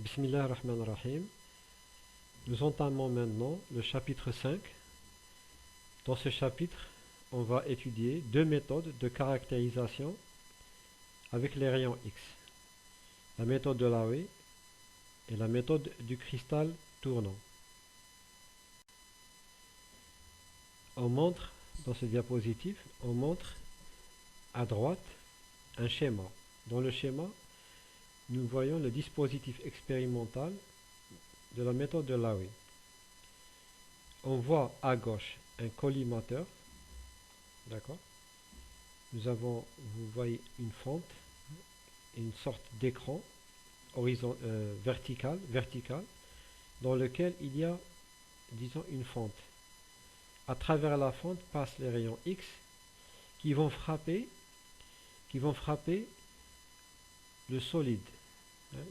Bismillah ar-Rahman ar-Rahim. Nous entamons maintenant le chapitre 5. Dans ce chapitre, on va étudier deux méthodes de caractérisation avec les rayons X. La méthode de Laue et la méthode du cristal tournant. On montre, dans ce diapositive, on montre à droite un schéma. Dans le schéma, nous voyons le dispositif expérimental de la méthode de Laue. On voit à gauche un collimateur, d'accord. Vous voyez une fente, une sorte d'écran vertical, dans lequel il y a, disons, une fente. À travers la fente passent les rayons X qui vont frapper le solide,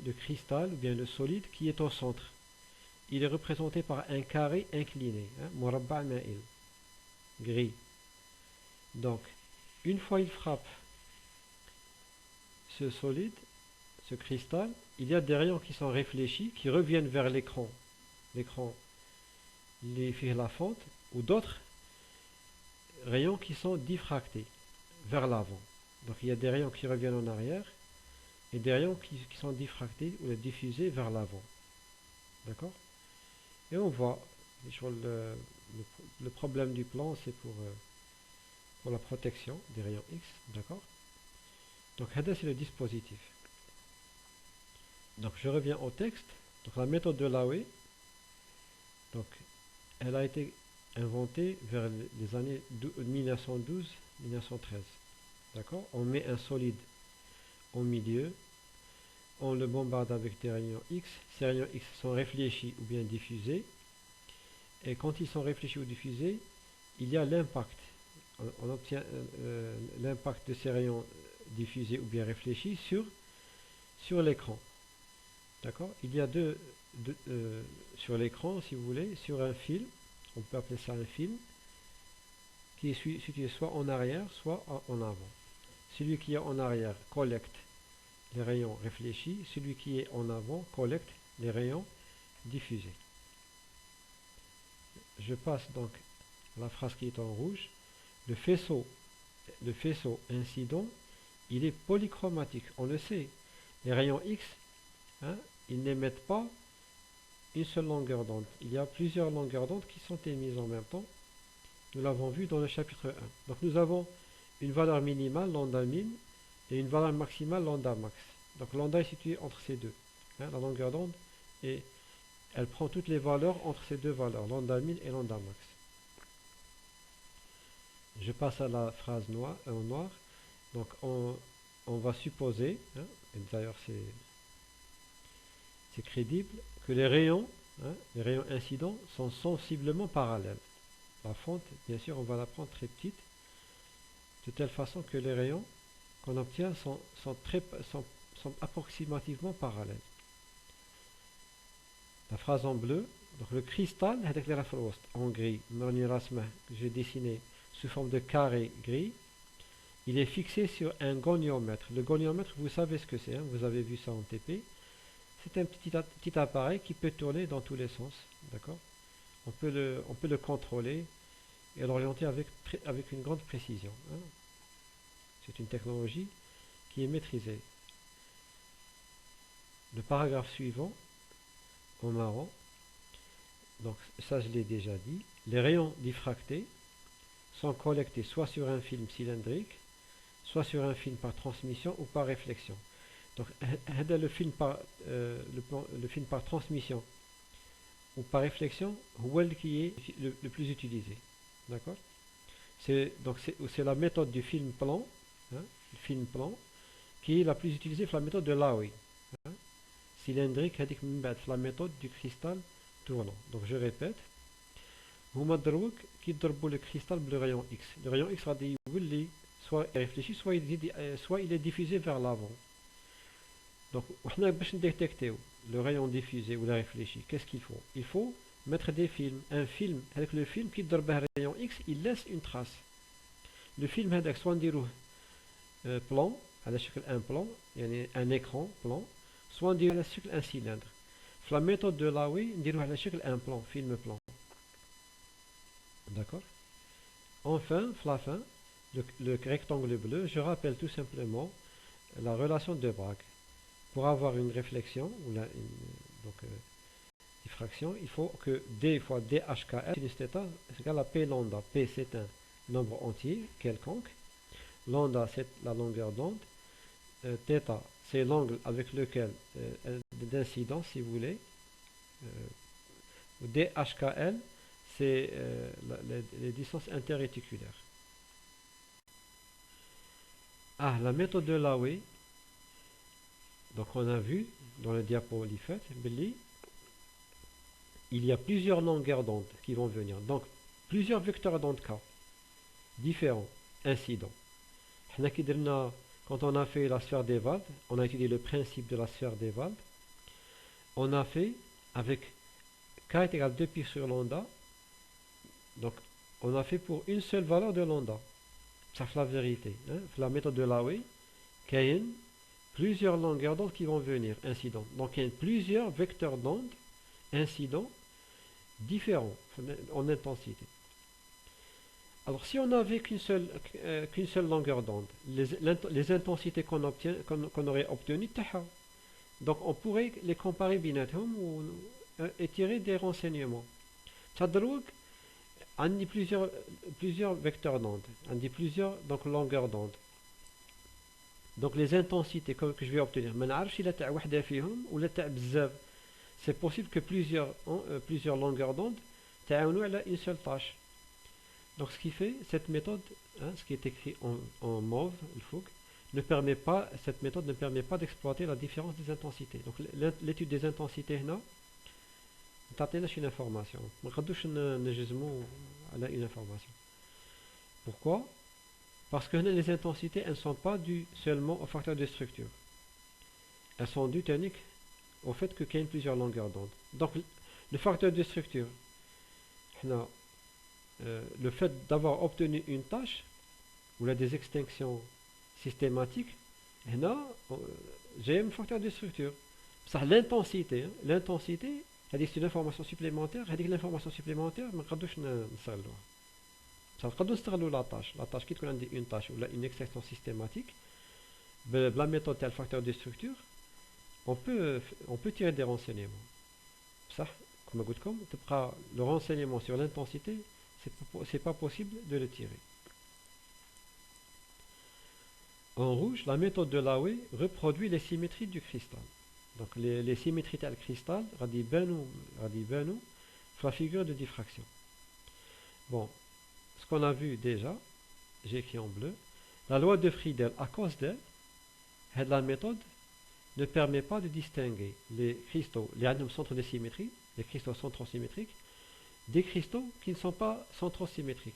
le cristal ou bien le solide qui est au centre. Il est représenté par un carré incliné, murabba' ma'il, gris. Donc, une fois il frappe ce solide, ce cristal, il y a des rayons qui sont réfléchis, qui reviennent vers l'écran, la fente, ou d'autres rayons qui sont diffractés vers l'avant. Donc il y a des rayons qui reviennent en arrière et des rayons qui sont diffractés ou diffusés vers l'avant. D'accord? Et on voit, le problème du plan, c'est pour la protection des rayons X. D'accord? Donc, c'est le dispositif. Donc, je reviens au texte. Donc, la méthode de Laue, donc, elle a été inventée vers les années 1912-1913. D'accord? On met un solide au milieu, on le bombarde avec des rayons X. Ces rayons X sont réfléchis ou bien diffusés. Et quand ils sont réfléchis ou diffusés, il y a l'impact. On obtient l'impact de ces rayons diffusés ou bien réfléchis sur l'écran. D'accord? Il y a sur l'écran, si vous voulez, sur un film, on peut appeler ça un film, qui est situé soit en arrière, soit en avant. Celui qui est en arrière collecte les rayons réfléchis, celui qui est en avant collecte les rayons diffusés. Je passe donc à la phrase qui est en rouge. Le faisceau incident, il est polychromatique, on le sait. Les rayons X, ils n'émettent pas une seule longueur d'onde. Il y a plusieurs longueurs d'onde qui sont émises en même temps. Nous l'avons vu dans le chapitre 1. Donc nous avons une valeur minimale, lambda min, et une valeur maximale, lambda max. Donc lambda est situé entre ces deux. La longueur d'onde, et elle prend toutes les valeurs entre ces deux valeurs, lambda min et lambda max. Je passe à la phrase en noir. Donc on va supposer, et d'ailleurs c'est crédible, que les rayons incidents sont sensiblement parallèles. La fente, bien sûr, on va la prendre très petite, de telle façon que les rayons qu'on obtient sont approximativement parallèles. La phrase en bleu, donc le cristal, en gris, que j'ai dessiné sous forme de carré gris, il est fixé sur un goniomètre. Le goniomètre, vous savez ce que c'est, vous avez vu ça en TP. C'est un petit appareil qui peut tourner dans tous les sens. D'accord? On peut le contrôler et l'orienter avec une grande précision. C'est une technologie qui est maîtrisée. Le paragraphe suivant, en marron, donc ça je l'ai déjà dit, les rayons diffractés sont collectés soit sur un film cylindrique, soit sur un film par transmission ou par réflexion. Donc le film par transmission ou par réflexion qui est le plus utilisé. D'accord? C'est la méthode du film plan, qui est la plus utilisée, c'est la méthode de Laue. Cylindrique, c'est la méthode du cristal tournant. Donc je répète, qui le cristal le rayon X. Le rayon X soit réfléchi, soit il est diffusé vers l'avant. Donc, on a besoin de détecter le rayon diffusé ou la réfléchi. Qu'est-ce qu'il faut? Il faut mettre des films. Un film, avec le film qui donne le rayon X, il laisse une trace. Le film, avec soit plan, un plan, un écran plan, soit un cylindre. La méthode de Laoui, on dirait un plan, film plan. D'accord. Enfin, la fin, le rectangle bleu, je rappelle tout simplement la relation de Bragg. Pour avoir une réflexion, ou donc, diffraction, il faut que d fois dhkl sinus θ est égal à p lambda. P c'est un nombre entier quelconque. Lambda c'est la longueur d'onde. Θ c'est l'angle avec lequel d'incidence si vous voulez. dhkl c'est les distances interréticulaires. Ah, la méthode de Laoui. Donc on a vu dans le diapo Billy, il y a plusieurs longueurs d'onde qui vont venir. Donc plusieurs vecteurs d'onde K différents, incidents. Quand on a fait la sphère d'Ewald, on a étudié le principe de la sphère d'Ewald. On a fait avec K est égal à 2pi sur lambda. Donc on a fait pour une seule valeur de lambda. Ça fait la vérité. Hein? La méthode de Laoui, qu'il y a plusieurs longueurs d'onde qui vont venir, incidents. Donc il y a plusieurs vecteurs d'onde incidents différents en intensité. Alors si on n'avait qu'une seule longueur d'onde, les intensités qu'on aurait obtenues, donc on pourrait les comparer et tirer des renseignements. On dit plusieurs vecteurs d'onde, on dit plusieurs longueurs d'onde. Donc les intensités que je vais obtenir, c'est possible que plusieurs longueurs d'onde aient une seule tâche. Donc ce qui fait, cette méthode, ce qui est écrit en mauve, cette méthode ne permet pas d'exploiter la différence des intensités. Donc l'étude des intensités, une information. Une information. Pourquoi? Parce que les intensités, elles ne sont pas dues seulement au facteur de structure. Elles sont dues au fait qu'il y a plusieurs longueurs d'onde. Donc le facteur de structure, le fait d'avoir obtenu une tâche, ou là des extinctions systématiques, j'ai un facteur de structure. Ça, l'intensité, c'est une information supplémentaire. L'information supplémentaire, ça veut la tâche qui est une tâche ou une extension systématique. La méthode tel facteur de structure, on peut tirer des renseignements. Ça, comme le renseignement sur l'intensité, c'est pas possible de le tirer. En rouge, la méthode de Laoui reproduit les symétries du cristal. Donc les symétries tel cristal, radi benou, la figure de diffraction. Bon, ce qu'on a vu déjà, j'ai écrit en bleu, la loi de Friedel, à cause d'elle, la méthode ne permet pas de distinguer les cristaux, les centres de symétrie, les cristaux centrosymétriques, des cristaux qui ne sont pas centrosymétriques.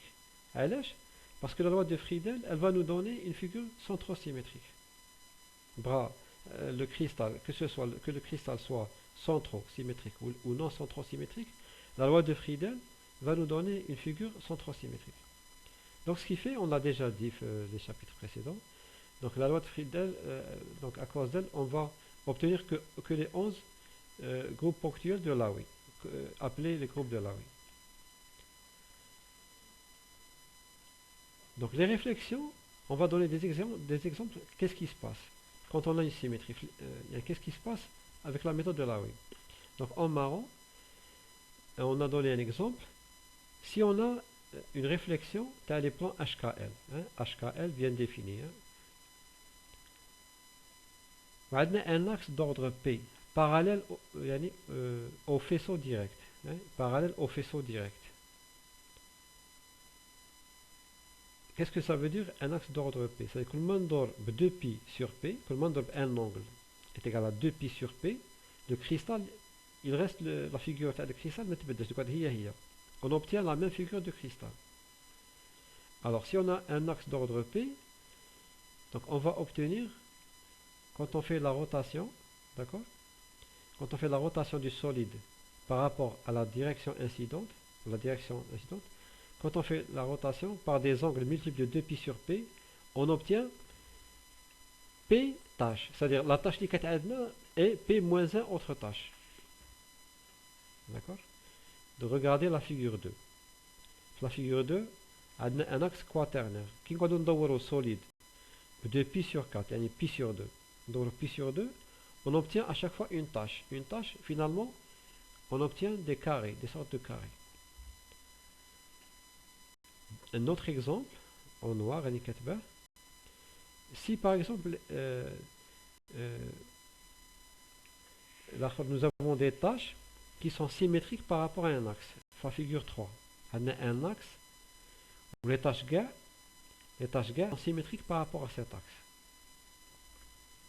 Parce que la loi de Friedel, elle va nous donner une figure centrosymétrique. Le cristal, que le cristal soit centrosymétrique ou non centrosymétrique, la loi de Friedel va nous donner une figure centrosymétrique. Donc ce qui fait, on l'a déjà dit les chapitres précédents, donc la loi de Friedel, donc à cause d'elle, on va obtenir que les 11 groupes ponctuels de Laoui, appelés les groupes de Laoui. Donc les réflexions, on va donner des exemples. Qu'est-ce qui se passe quand on a une symétrie? Qu'est-ce qui se passe avec la méthode de Laoui? Donc en marron, on a donné un exemple. Si on a une réflexion, tu as les plans HKL. HKL bien défini. On a un axe d'ordre P parallèle au faisceau direct. Parallèle au faisceau direct. Qu'est-ce que ça veut dire un axe d'ordre P? C'est-à-dire que le mandor 2pi sur P, que le mandor un angle est égal à 2pi sur P, le cristal, il reste la figure de cristal, on obtient la même figure de cristal. Alors si on a un axe d'ordre P, donc on va obtenir, quand on fait la rotation, d'accord, quand on fait la rotation du solide par rapport à la direction incidente, quand on fait la rotation par des angles multiples de 2pi sur P, on obtient P tâche. C'est-à-dire la tâche qui est P moins 1 autre tâche. d'accord, de regarder la figure 2. La figure 2 a un axe quaternaire. Qui nous donne au solide de pi sur 4, yani pi sur 2. Donc pi sur 2, on obtient à chaque fois une tâche. Une tâche, finalement, on obtient des carrés, des sortes de carrés. Un autre exemple, en noir, si par exemple, nous avons des tâches qui sont symétriques par rapport à un axe. Fa figure 3. On a un axe où les tâches G sont symétriques par rapport à cet axe.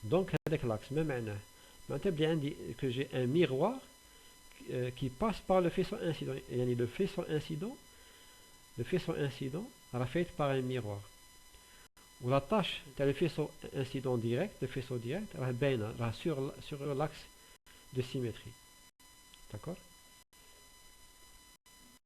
Donc, avec l'axe, même maintenant, bien que j'ai un miroir qui passe par le faisceau incident. Et le faisceau incident est fait par un miroir. Ou la tâche, le faisceau incident direct, le faisceau direct, est sur l'axe de symétrie. D'accord?